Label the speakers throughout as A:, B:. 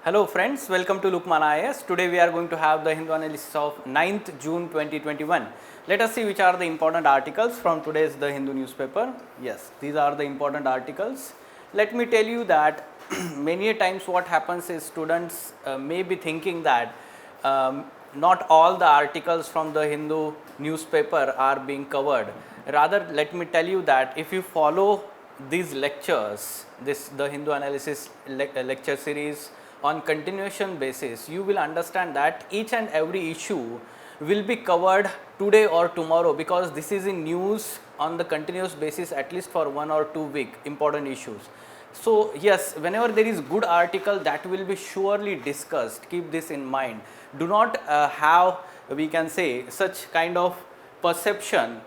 A: Hello friends, welcome to Lukman IAS. Today we are going to have the Hindu analysis of 9th June 2021. Let us see which are the important articles from today's The Hindu newspaper. Yes, these are the important articles. Let me tell you that many times what happens is students may be thinking that not all the articles from the Hindu newspaper are being covered. Rather, let me tell you that if you follow these lectures, the Hindu analysis lecture series on continuation basis, you will understand that each and every issue will be covered today or tomorrow, because this is in news on the continuous basis at least for 1 or 2 week important issues. So yes, whenever there is good article, that will be surely discussed. Keep this in mind. Do not have, we can say, such kind of perception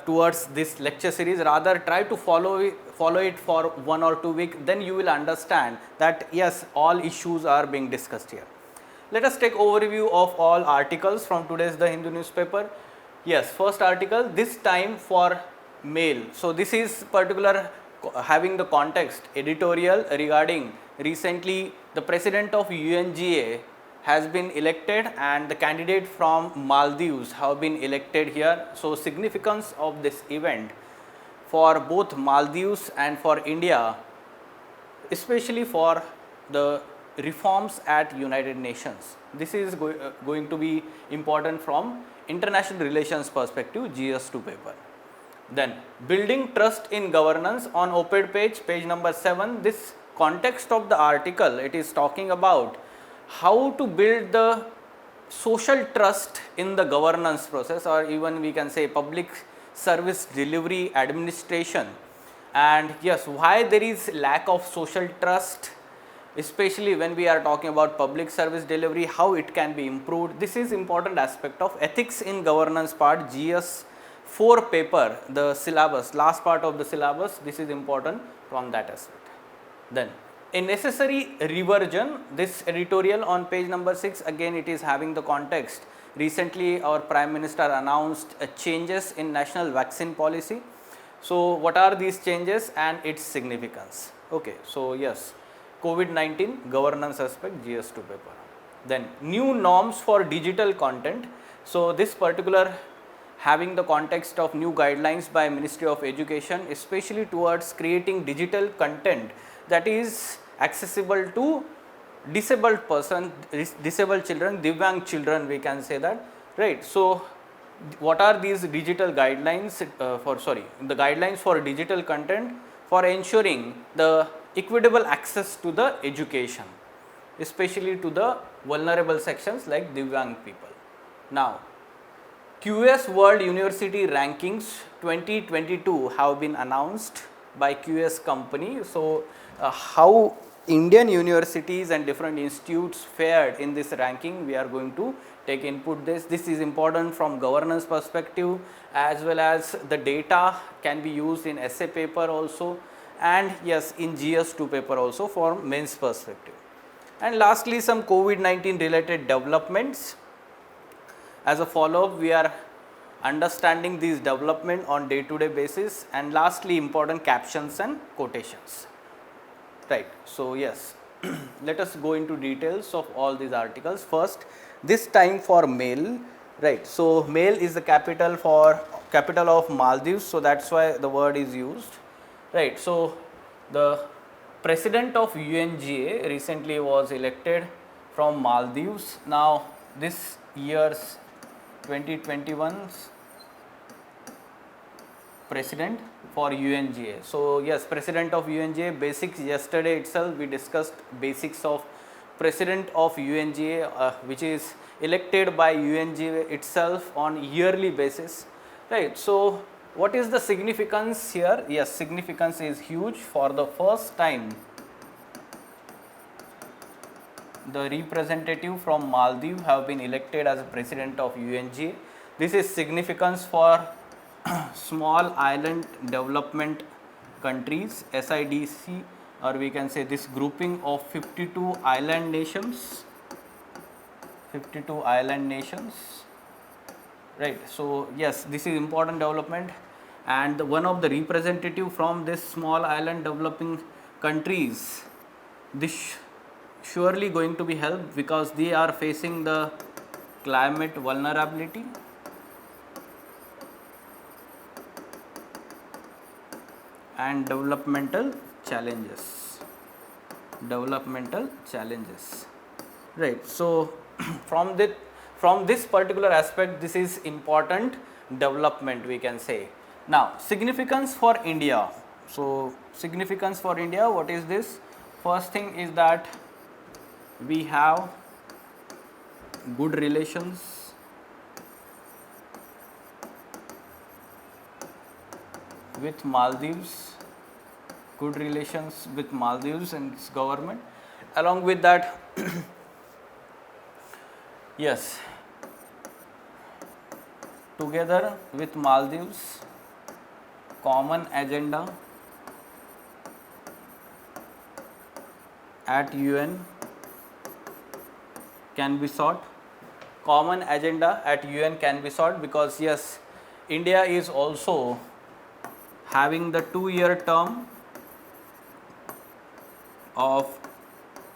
A: towards this lecture series. Rather, try to follow it for 1 or 2 weeks, then you will understand that yes, all issues are being discussed here. Let us take overview of all articles from today's The Hindu newspaper. Yes, first article, this time for male. So this is particular having the context editorial regarding recently the president of UNGA has been elected and the candidate from Maldives have been elected here. So significance of this event for both Maldives and for India, especially for the reforms at United Nations. This is going to be important from international relations perspective, GS2 paper. Then building trust in governance on OPED page number 7. This context of the article, it is talking about how to build the social trust in the governance process, or even we can say public service delivery administration. And yes, why there is lack of social trust, especially when we are talking about public service delivery, how it can be improved. This is important aspect of ethics in governance part, GS4 paper, the syllabus, last part of the syllabus. This is important from that aspect. Then a necessary reversion, this editorial on page number 6, again it is having the context. Recently our Prime Minister announced changes in national vaccine policy. So what are these changes and its significance? Okay, so yes, COVID-19 governance aspect, GS2 paper. Then new norms for digital content. So this particular having the context of new guidelines by Ministry of Education, especially towards creating digital content that is accessible to disabled person, disabled children, Divyang children, we can say that, right. So what are these digital guidelines the guidelines for digital content for ensuring the equitable access to the education, especially to the vulnerable sections like Divyang people. Now QS World University Rankings 2022 have been announced by QS company. So how Indian universities and different institutes fared in this ranking, we are going to take input this. This is important from governance perspective, as well as the data can be used in essay paper also, and yes, in GS2 paper also for mains perspective. And lastly, some COVID-19 related developments. As a follow-up, we are understanding these development on day-to-day basis, and lastly important captions and quotations, right. So yes, let us go into details of all these articles. First, this time for male, right. So male is the capital of Maldives, so that's why the word is used, right. So the president of UNGA recently was elected from Maldives. Now this year's 2021's president for UNGA. So yes, president of UNGA basics. Yesterday itself we discussed basics of president of UNGA, which is elected by UNGA itself on yearly basis, right. So what is the significance here? Yes, significance is huge. For the first time, the representative from Maldives have been elected as president of UNGA. This is significance for small island development countries, SIDC, or we can say this grouping of 52 island nations, right. So yes, this is important development, and one of the representative from this small island developing countries, this surely going to be helped because they are facing the climate vulnerability and developmental challenges. Developmental challenges. Right. So from this particular aspect, this is important development we can say. Now significance for India. So significance for India, what is this? First thing is that we have good relations with Maldives, good relations with Maldives and its government. Along with that, yes, together with Maldives, common agenda at UN can be sought. Common agenda at UN can be sought because yes, India is also having the 2-year term of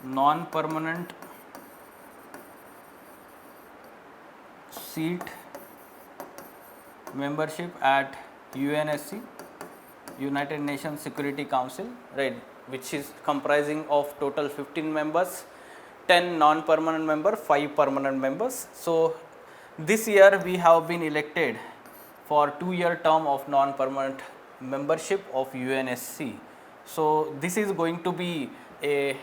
A: non-permanent seat membership at UNSC, United Nations Security Council, right, which is comprising of total 15 members, 10 non-permanent members, 5 permanent members. So this year we have been elected for 2-year term of non-permanent membership of UNSC. So this is going to be a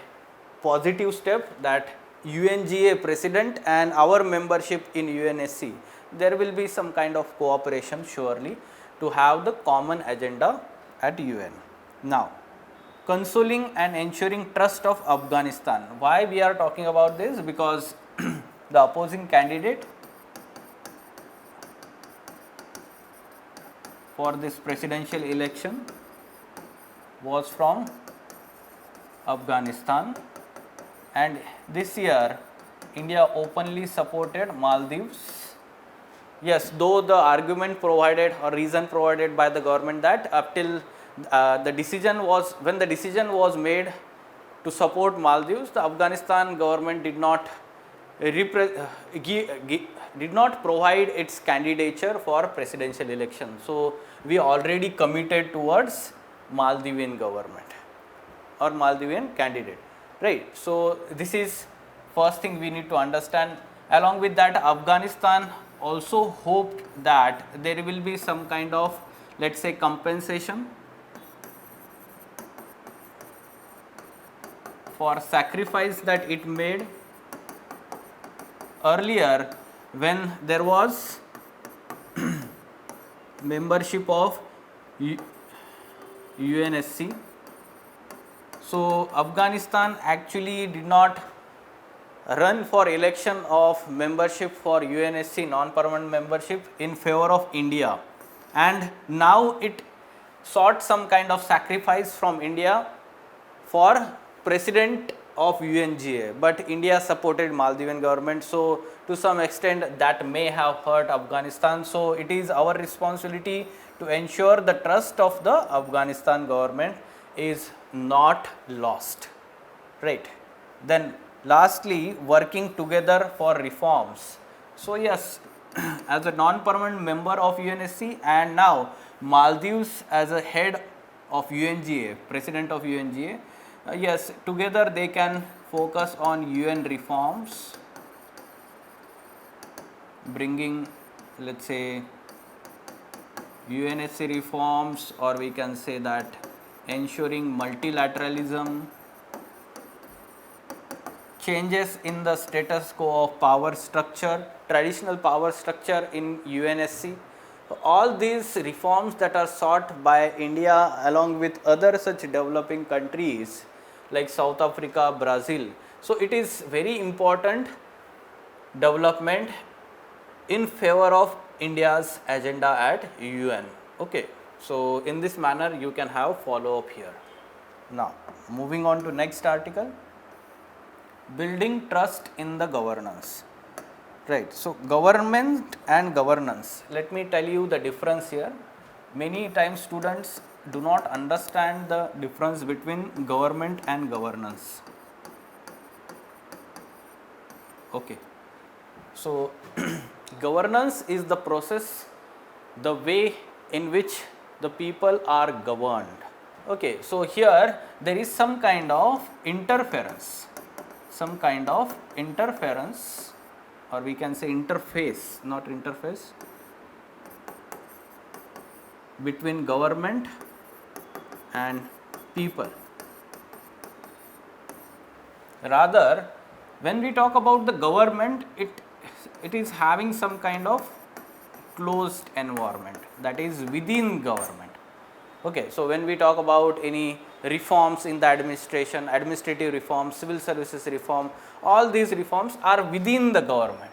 A: positive step that UNGA president and our membership in UNSC, there will be some kind of cooperation surely to have the common agenda at UN. Now consoling and ensuring trust of Afghanistan. Why we are talking about this? Because the opposing candidate for this presidential election was from Afghanistan, and this year India openly supported Maldives. Yes, though the argument provided or reason provided by the government that up till the decision was, when the decision was made to support Maldives, the Afghanistan government did not did not provide its candidature for presidential election. So we already committed towards Maldivian government or Maldivian candidate, right. So this is first thing we need to understand. Along with that, Afghanistan also hoped that there will be some kind of, let's say, compensation for sacrifice that it made earlier when there was membership of UNSC. So Afghanistan actually did not run for election of membership for UNSC non-permanent membership in favor of India, and now it sought some kind of sacrifice from India for president of UNGA, but India supported Maldivian government. So to some extent that may have hurt Afghanistan. So it is our responsibility to ensure the trust of the Afghanistan government is not lost, right. Then lastly, working together for reforms. So yes, as a non-permanent member of UNSC and now Maldives as a head of UNGA, president of UNGA, yes, together they can focus on UN reforms, bringing, let's say, UNSC reforms, or we can say that ensuring multilateralism, changes in the status quo of power structure, traditional power structure in UNSC. All these reforms that are sought by India along with other such developing countries like South Africa, Brazil. So it is very important development in favor of India's agenda at UN. Okay. So in this manner you can have follow up here. Now moving on to next article, building trust in the governance. Right. So government and governance, let me tell you the difference here. Many times students do not understand the difference between government and governance. Okay. So, governance is the process, the way in which the people are governed. Okay. So, here there is some kind of interference, or we can say interface, not interface, between government and people. Rather, when we talk about the government, it is having some kind of closed environment, that is within government. Okay, so when we talk about any reforms in the administration, administrative reform, civil services reform, all these reforms are within the government.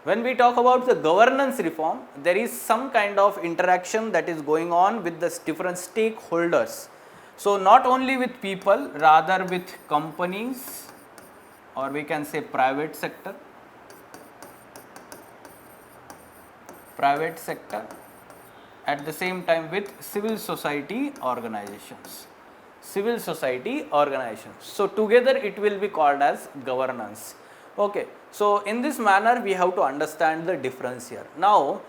A: When we talk about the governance reform, there is some kind of interaction that is going on with the different stakeholders. So, not only with people, rather with companies, or we can say private sector, at the same time with civil society organizations. So, together it will be called as governance. Okay. So, in this manner we have to understand the difference here. Now,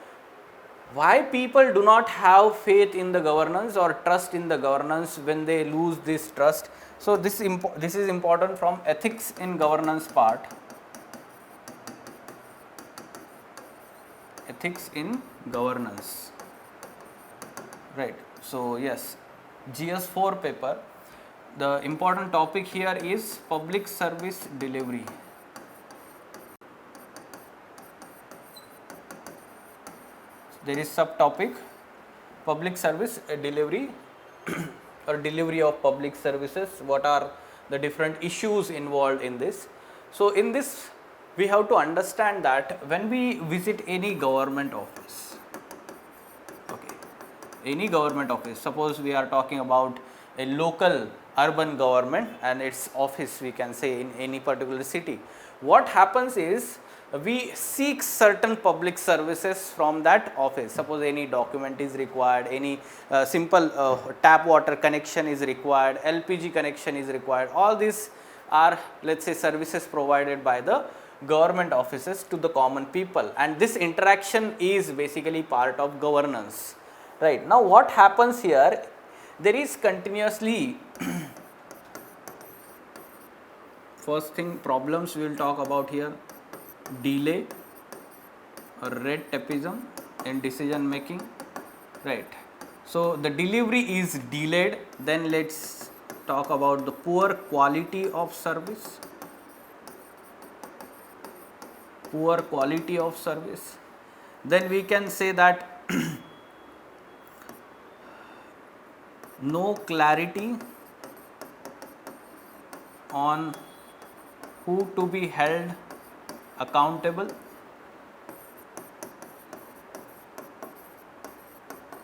A: why people do not have faith in the governance or trust in the governance when they lose this trust? So, this is important from ethics in governance part. Ethics in governance, right. So, yes, GS4 paper, the important topic here is public service delivery. There is subtopic public service delivery or delivery of public services. What are the different issues involved in this? So, in this we have to understand that when we visit any government office, okay, any government office, suppose we are talking about a local urban government and its office, we can say in any particular city, what happens is we seek certain public services from that office. Suppose any document is required, any simple tap water connection is required, LPG connection is required, all these are, let us say, services provided by the government offices to the common people, and this interaction is basically part of governance, right. Now, what happens here, there is continuously first thing, problems we will talk about here, delay or red tapeism in decision making, right. So, the delivery is delayed, then let us talk about the poor quality of service, then we can say that no clarity on who to be held accountable.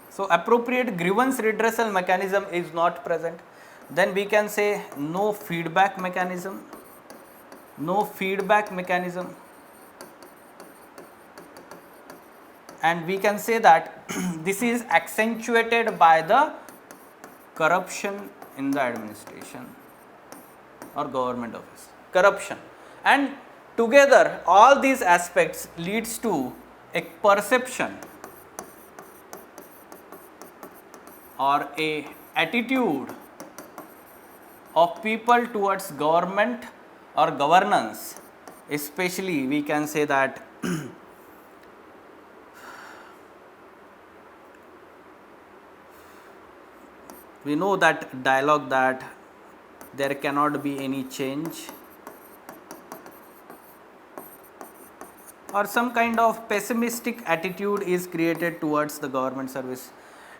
A: So, appropriate grievance redressal mechanism is not present. Then we can say no feedback mechanism, and we can say that this is accentuated by the corruption in the administration or government office, corruption, and together all these aspects leads to a perception or a attitude of people towards government or governance, especially we can say that we know that dialogue that there cannot be any change, or some kind of pessimistic attitude is created towards the government service,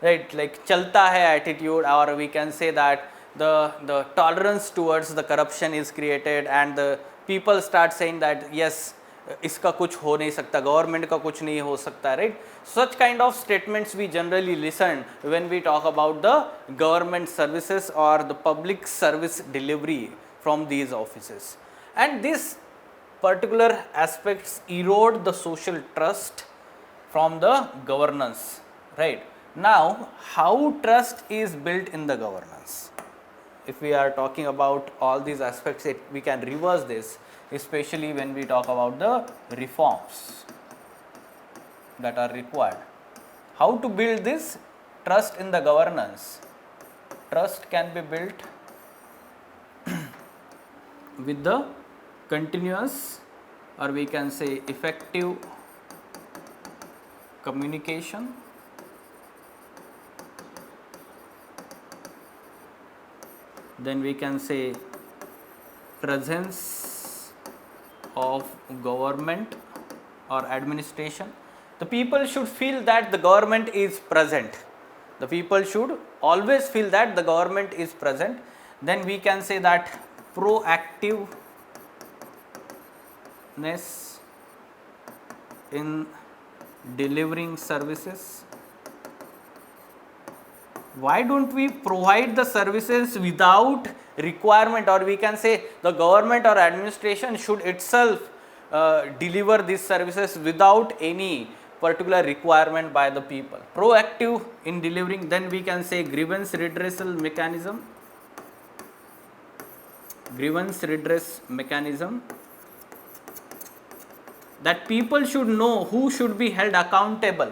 A: right, like chalta hai attitude, or we can say that the tolerance towards the corruption is created and the people start saying that yes, इसका कुछ हो नहीं सकता, government का कुछ नहीं हो सकता, right. Such kind of statements we generally listen when we talk about the government services or the public service delivery from these offices, and these particular aspects erode the social trust from the governance, right. Now, how trust is built in the governance? If we are talking about all these aspects, we can reverse this. especially when we talk about the reforms that are required. How to build this trust in the governance? Trust can be built with the continuous, or we can say effective communication, then we can say presence of government or administration. The people should feel that the government is present. The people should always feel that the government is present. Then we can say that proactiveness in delivering services. Why don't we provide the services without requirement, or we can say the government or administration should itself deliver these services without any particular requirement by the people. Proactive in delivering, then we can say grievance redressal mechanism. Grievance redress mechanism, that people should know who should be held accountable,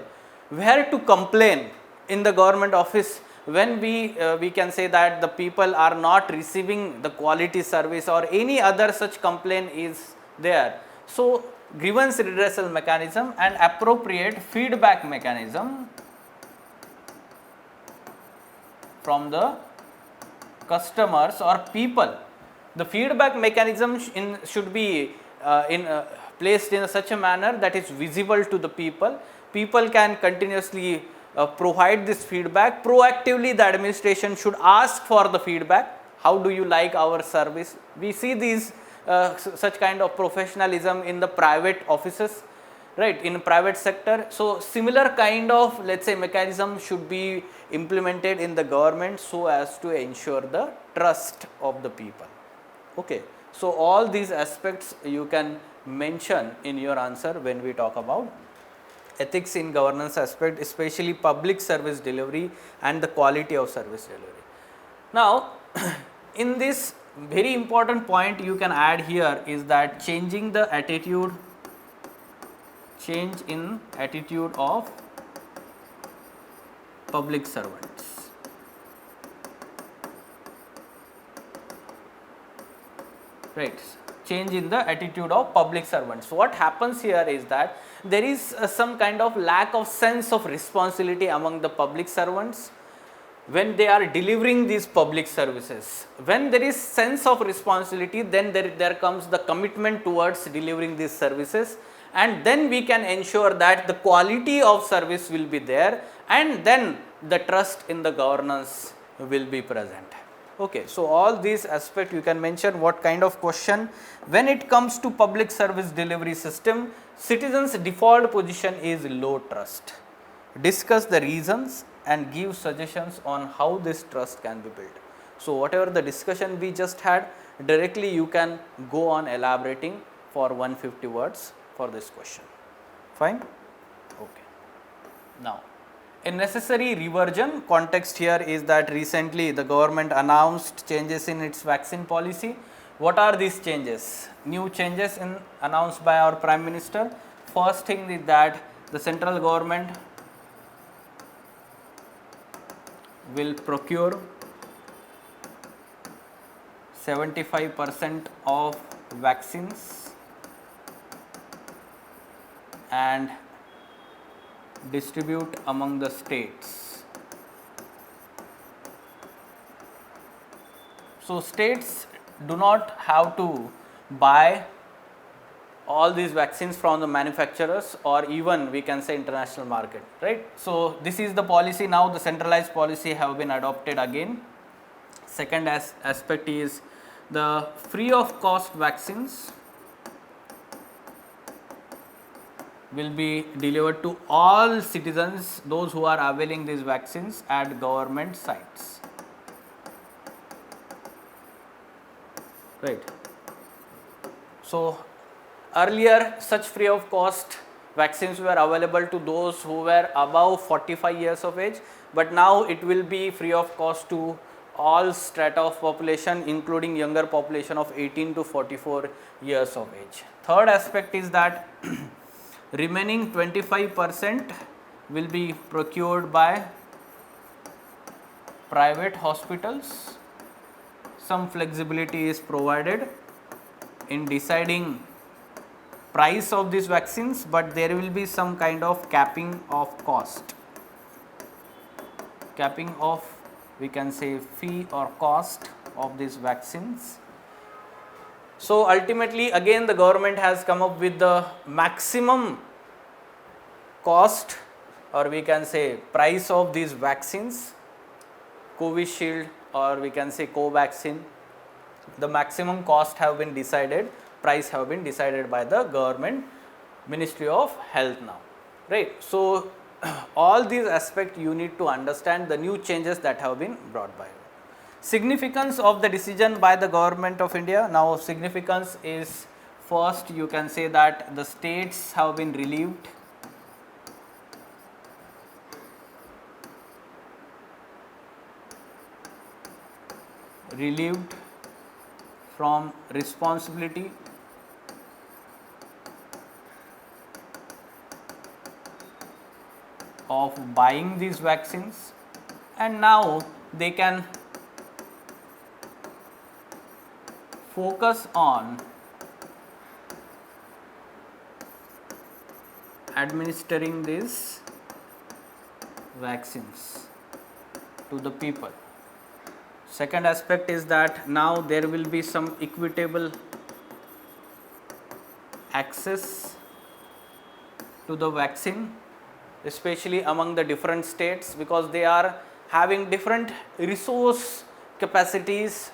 A: where to complain in the government office when we can say that the people are not receiving the quality service or any other such complaint is there. So grievance redressal mechanism and appropriate feedback mechanism from the customers or people. The feedback mechanism should be placed in such a manner that is visible to the people. People can continuously provide this feedback. Proactively, the administration should ask for the feedback. How do you like our service? We see these such kind of professionalism in the private offices, right, in private sector. So similar kind of, let's say, mechanism should be implemented in the government so as to ensure the trust of the people. Okay, so all these aspects you can mention in your answer when we talk about ethics in governance aspect, especially public service delivery and the quality of service delivery. Now, in this very important point you can add here is that changing the attitude, change in attitude of public servants. Right, change in the attitude of public servants. What happens here is that there is some kind of lack of sense of responsibility among the public servants when they are delivering these public services. When there is sense of responsibility, then there comes the commitment towards delivering these services, and then we can ensure that the quality of service will be there, and then the trust in the governance will be present. Okay, so all these aspects you can mention. What kind of question? When it comes to public service delivery system, citizens' default position is low trust. Discuss the reasons and give suggestions on how this trust can be built. So whatever the discussion we just had, directly you can go on elaborating for 150 words for this question. Fine? Okay. Now, a necessary reversion context here is that recently the government announced changes in its vaccine policy. What are these changes? New changes announced by our Prime Minister. First thing is that the central government will procure 75% of vaccines and distribute among the states. So states do not have to buy all these vaccines from the manufacturers or even we can say international market, right? So this is the policy. Now the centralized policy have been adopted again. Second aspect is the free of cost vaccines will be delivered to all citizens, those who are availing these vaccines at government sites. Right. So earlier such free of cost vaccines were available to those who were above 45 years of age, but now it will be free of cost to all strata of population, including younger population of 18 to 44 years of age. Third aspect is that remaining 25% will be procured by private hospitals. Some flexibility is provided in deciding price of these vaccines, but there will be some kind of capping of cost, capping of, we can say, fee or cost of these vaccines. So ultimately again the government has come up with the maximum cost, or we can say price of these vaccines, Covishield or we can say Covaxin. The maximum cost have been decided, price have been decided by the government, Ministry of Health now, right. So all these aspects you need to understand the new changes that have been brought by. Significance of the decision by the government of India. Now significance is, first you can say that the states have been relieved from responsibility of buying these vaccines, and now they can focus on administering these vaccines to the people. Second aspect is that now there will be some equitable access to the vaccine, especially among the different states, because they are having different resource capacities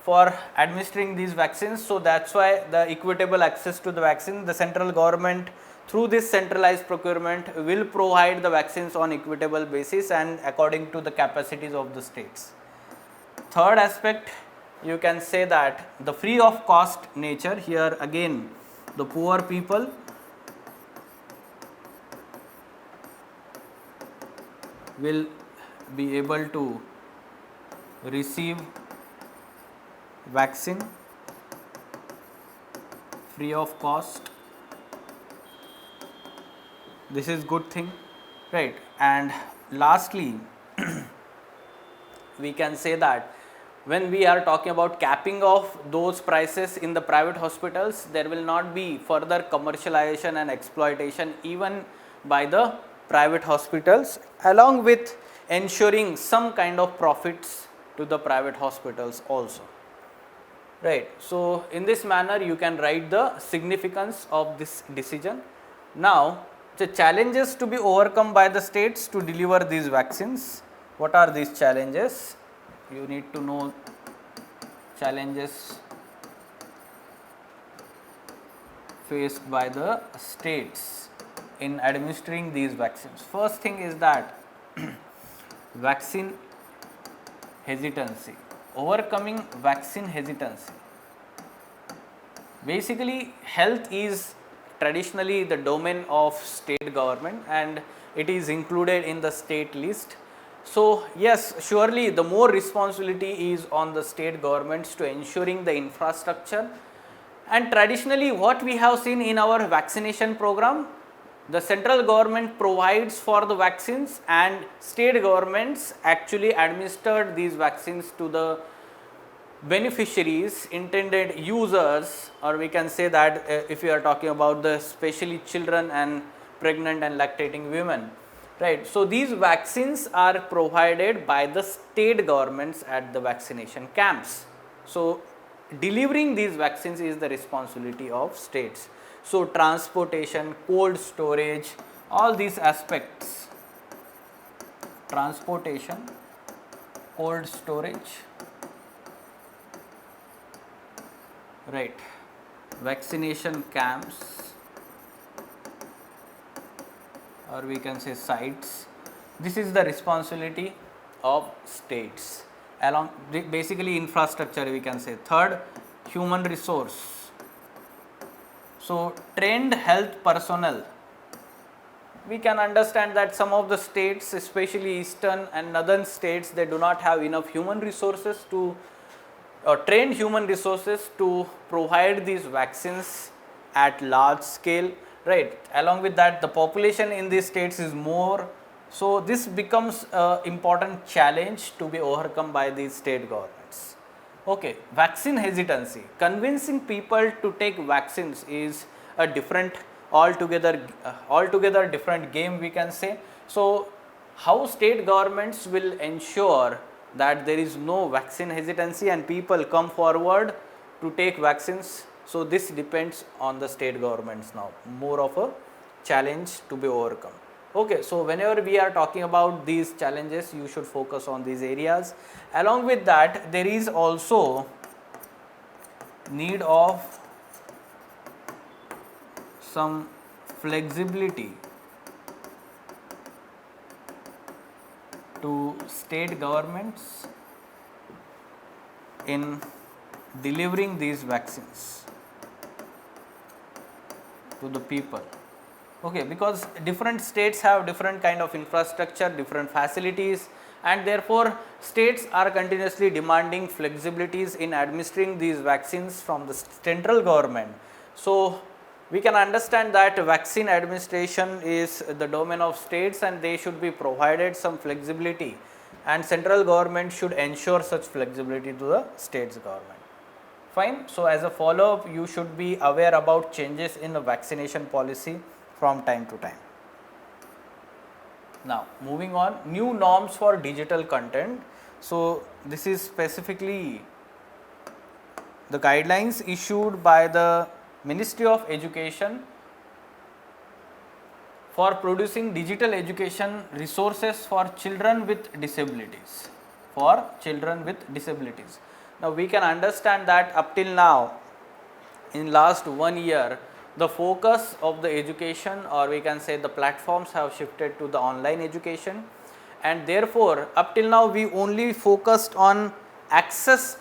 A: for administering these vaccines. So that's why the equitable access to the vaccine, the central government through this centralized procurement will provide the vaccines on equitable basis and according to the capacities of the states. Third aspect, you can say that the free of cost nature, here again the poor people will be able to receive vaccine free of cost. This is good thing, right. And lastly we can say that when we are talking about capping of those prices in the private hospitals, there will not be further commercialization and exploitation even by the private hospitals, along with ensuring some kind of profits to the private hospitals also, right. So in this manner you can write the significance of this decision. Now the challenges to be overcome by the states to deliver these vaccines. What are these challenges? You need to know challenges faced by the states in administering these vaccines. First thing is that vaccine hesitancy, overcoming vaccine hesitancy. Basically health is traditionally the domain of state government and it is included in the state list. So yes, surely the more responsibility is on the state governments to ensuring the infrastructure, and traditionally what we have seen in our vaccination program, the central government provides for the vaccines and state governments actually administered these vaccines to the beneficiaries, intended users, or we can say that if we are talking about the especially children and pregnant and lactating women, right. So these vaccines are provided by the state governments at the vaccination camps. So delivering these vaccines is the responsibility of states. So transportation, cold storage, all these aspects, transportation, cold storage, right, vaccination camps, or we can say sites, this is the responsibility of states, along basically infrastructure we can say. Third, human resource. So trained health personnel we can understand that some of the states, especially eastern and northern states, they do not have enough human resources to trained human resources to provide these vaccines at large scale, right? Along with that, the population in these states is more, so this becomes an important challenge to be overcome by these state governments. Okay, vaccine hesitancy. Convincing people to take vaccines is a different, altogether different game, we can say. So, how state governments will ensure that there is no vaccine hesitancy and people come forward to take vaccines? So, this depends on the state governments now, more of a challenge to be overcome. Okay, so whenever we are talking about these challenges, you should focus on these areas. Along with that, there is also need of some flexibility to state governments in delivering these vaccines to the people. Okay, because different states have different kind of infrastructure, different facilities, and therefore states are continuously demanding flexibilities in administering these vaccines from the central government. So, we can understand that vaccine administration is the domain of states and they should be provided some flexibility, and central government should ensure such flexibility to the states government. Fine. So, as a follow up, you should be aware about changes in the vaccination policy from time to time. Now, moving on, new norms for digital content. So, this is specifically the guidelines issued by the Ministry of Education for producing digital education resources for children with disabilities. Now, we can understand that up till now, in last 1 year, the focus of the education, or we can say the platforms, have shifted to the online education, and therefore up till now we only focused on access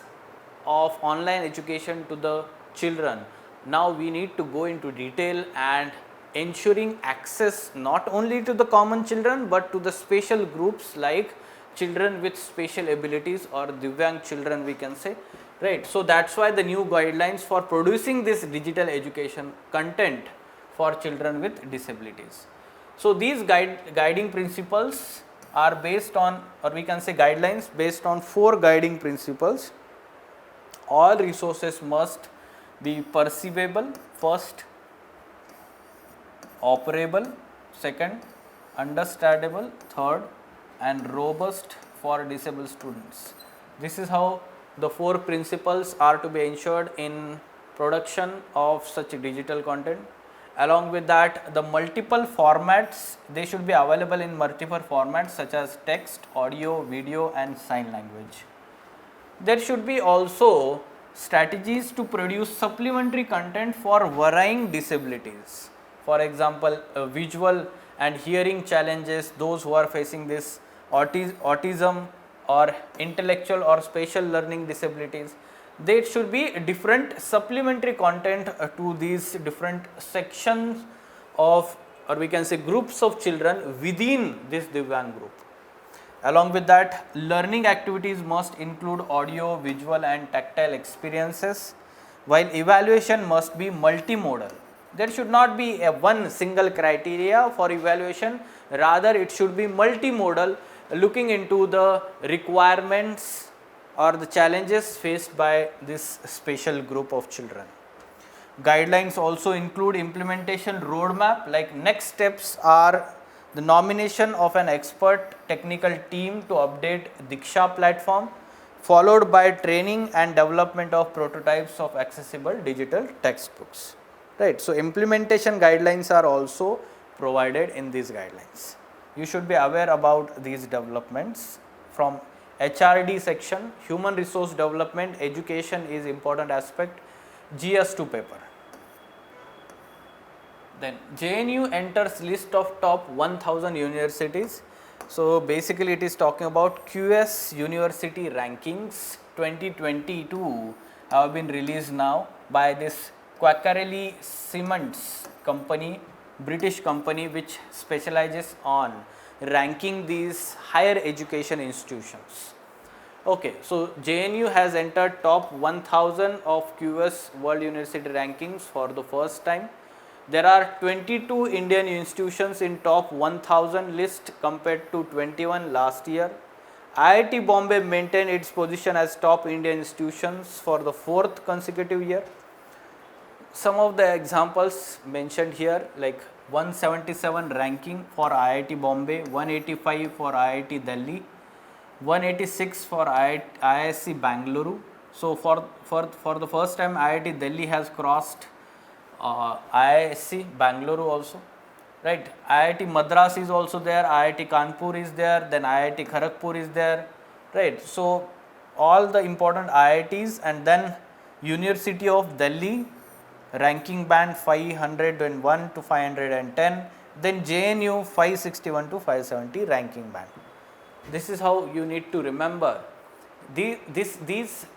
A: of online education to the children. Now we need to go into detail and ensuring access not only to the common children but to the special groups like children with special abilities or Divyang children, we can say. Right. So, that is why the new guidelines for producing this digital education content for children with disabilities. So, these guiding principles are based on, or we can say guidelines based on 4 guiding principles. All resources must be perceivable, first, operable, second, understandable, third, and robust for disabled students. This is how the 4 principles are to be ensured in production of such digital content. Along with that, the multiple formats, they should be available in multiple formats such as text, audio, video and sign language. There should be also strategies to produce supplementary content for varying disabilities. For example, visual and hearing challenges, those who are facing this autism or intellectual or spatial learning disabilities, there should be different supplementary content to these different sections of, or we can say groups of children within this Divyang group. Along with that, learning activities must include audio, visual and tactile experiences, while evaluation must be multimodal. There should not be a one single criteria for evaluation, rather it should be multimodal, looking into the requirements or the challenges faced by this special group of children. Guidelines also include implementation roadmap, like next steps are the nomination of an expert technical team to update Diksha platform, followed by training and development of prototypes of accessible digital textbooks. Right. So, implementation guidelines are also provided in these guidelines. You should be aware about these developments. From HRD section, human resource development, education is important aspect, GS2 paper. Then JNU enters list of top 1000 universities. So, basically it is talking about QS University Rankings 2022 have been released now by this Quacquarelli Cements company British company which specializes on ranking these higher education institutions. Okay, so JNU has entered top 1000 of QS World University rankings for the first time. There are 22 Indian institutions in top 1000 list compared to 21 last year. IIT Bombay maintained its position as top Indian institutions for the fourth consecutive year. Some of the examples mentioned here, like 177 ranking for IIT Bombay, 185 for IIT Delhi, 186 for IISc Bangalore. So for the first time, IIT Delhi has crossed IISc Bangalore also, right? IIT Madras is also there, IIT Kanpur is there, then IIT Kharagpur is there, right? So all the important IITs, and then University of Delhi ranking band 501 to 510, then JNU 561 to 570 ranking band. This is how you need to remember. These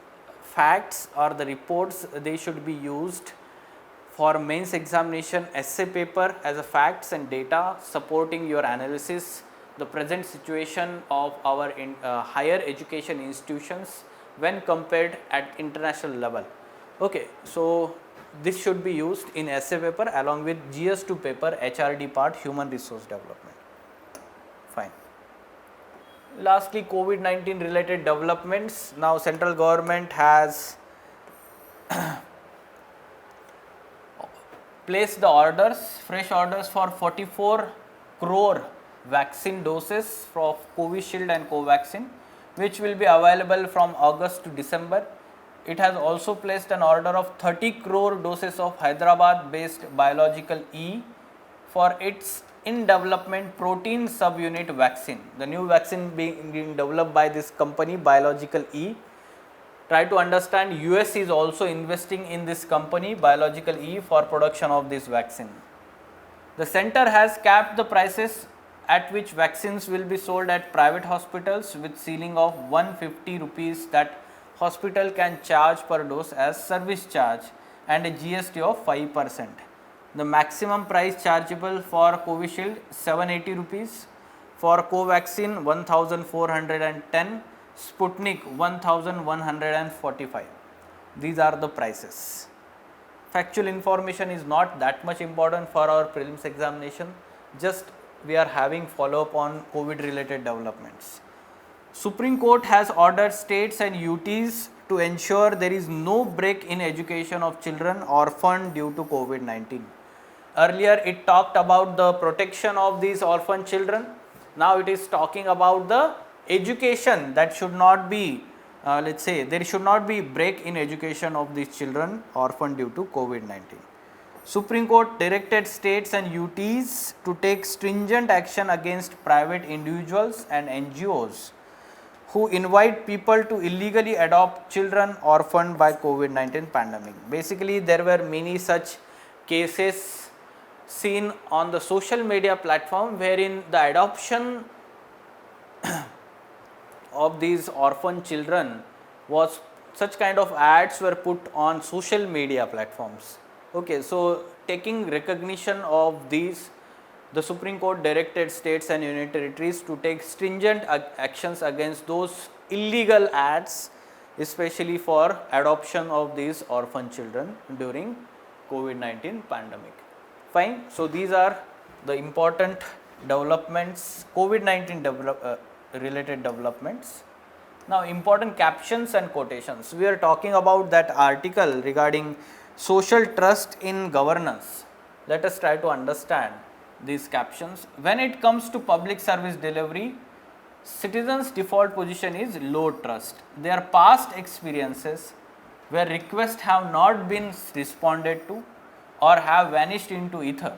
A: facts or the reports, they should be used for mains examination essay paper as a facts and data supporting your analysis, the present situation of our higher education institutions when compared at international level. Okay, so this should be used in essay paper along with GS2 paper, HRD part, human resource development. Fine. Lastly, COVID-19 related developments. Now central government has placed the orders, fresh orders for 44 crore vaccine doses of Covishield and Covaxin, which will be available from August to December. It has also placed an order of 30 crore doses of Hyderabad based biological E for its in development protein subunit vaccine. The new vaccine being developed by this company, Biological E. Try to understand, US is also investing in this company, Biological E, for production of this vaccine. The center has capped the prices at which vaccines will be sold at private hospitals with ceiling of 150 rupees that hospital can charge per dose as service charge and a GST of 5%. The maximum price chargeable for Covishield 780 rupees, for Covaxin 1410, Sputnik 1145. These are the prices. Factual information is not that much important for our prelims examination, just we are having follow up on COVID related developments. Supreme Court has ordered states and UTs to ensure there is no break in education of children orphaned due to COVID-19. Earlier it talked about the protection of these orphan children. Now it is talking about the education that should not be, let's say, there should not be break in education of these children orphaned due to COVID-19. Supreme Court directed states and UTs to take stringent action against private individuals and NGOs who invite people to illegally adopt children orphaned by COVID-19 pandemic. Basically, there were many such cases seen on the social media platform wherein the adoption of these orphan children was, such kind of ads were put on social media platforms. Okay, so taking recognition of these, the Supreme Court directed states and union territories to take stringent actions against those illegal ads, especially for adoption of these orphan children during COVID-19 pandemic. Fine. So these are the important developments, COVID-19 related developments. Now important captions and quotations. We are talking about that article regarding social trust in governance. Let us try to understand these captions. When it comes to public service delivery, citizens' default position is low trust. Their past experiences where requests have not been responded to or have vanished into ether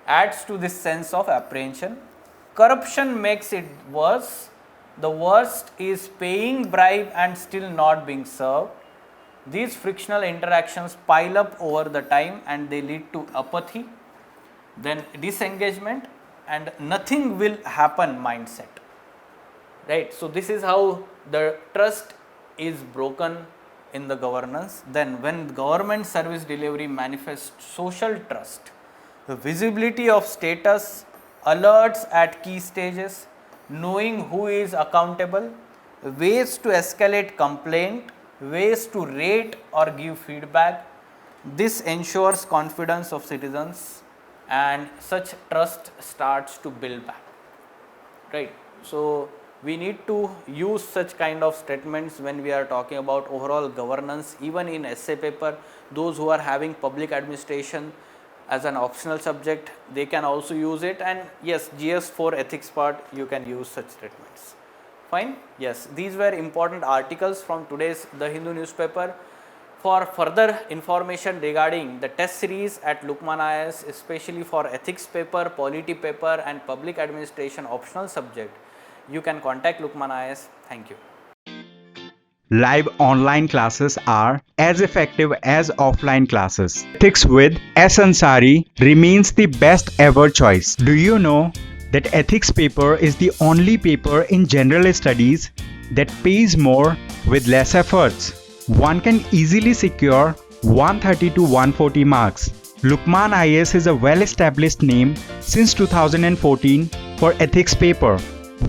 A: adds to this sense of apprehension. Corruption makes it worse. The worst is paying bribe and still not being served. These frictional interactions pile up over the time and they lead to apathy, then disengagement, and nothing will happen mindset. Right. So this is how the trust is broken in the governance. Then when government service delivery manifests social trust, visibility of status, alerts at key stages, knowing who is accountable, ways to escalate complaint, ways to rate or give feedback. This ensures confidence of citizens and such trust starts to build back, right. So, we need to use such kind of statements when we are talking about overall governance. Even in essay paper, those who are having public administration as an optional subject, they can also use it, and yes, GS4 ethics part you can use such statements. Fine. Yes, these were important articles from today's The Hindu newspaper. For further information regarding the test series at Lukman IAS, especially for ethics paper, polity paper and public administration optional subject, you can contact Lukman IAS. Thank you.
B: Live online classes are as effective as offline classes. Ethics with S. Ansari remains the best ever choice. Do you know that ethics paper is the only paper in general studies that pays more with less efforts? One can easily secure 130 to 140 marks. Lukman IAS is a well-established name since 2014 for ethics paper.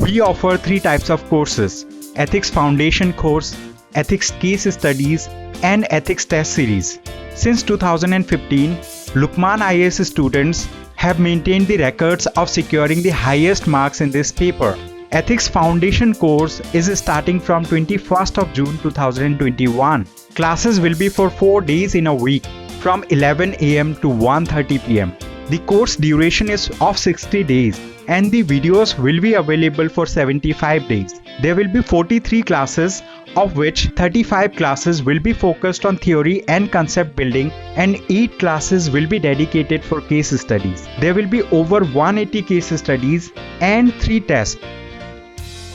B: We offer 3 types of courses: Ethics Foundation course, Ethics Case Studies and Ethics Test Series. Since 2015, Lukman IAS students have maintained the records of securing the highest marks in this paper. Ethics Foundation course is starting from 21st of June 2021. Classes will be for 4 days in a week from 11 am to 1:30 pm. The course duration is of 60 days and the videos will be available for 75 days. There will be 43 classes, of which 35 classes will be focused on theory and concept building and 8 classes will be dedicated for case studies. There will be over 180 case studies and 3 tests.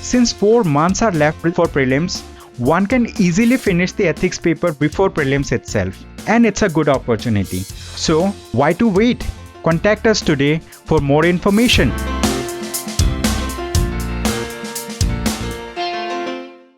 B: Since 4 months are left for prelims, one can easily finish the ethics paper before prelims itself, and it's a good opportunity. So, why to wait? Contact us today for more information.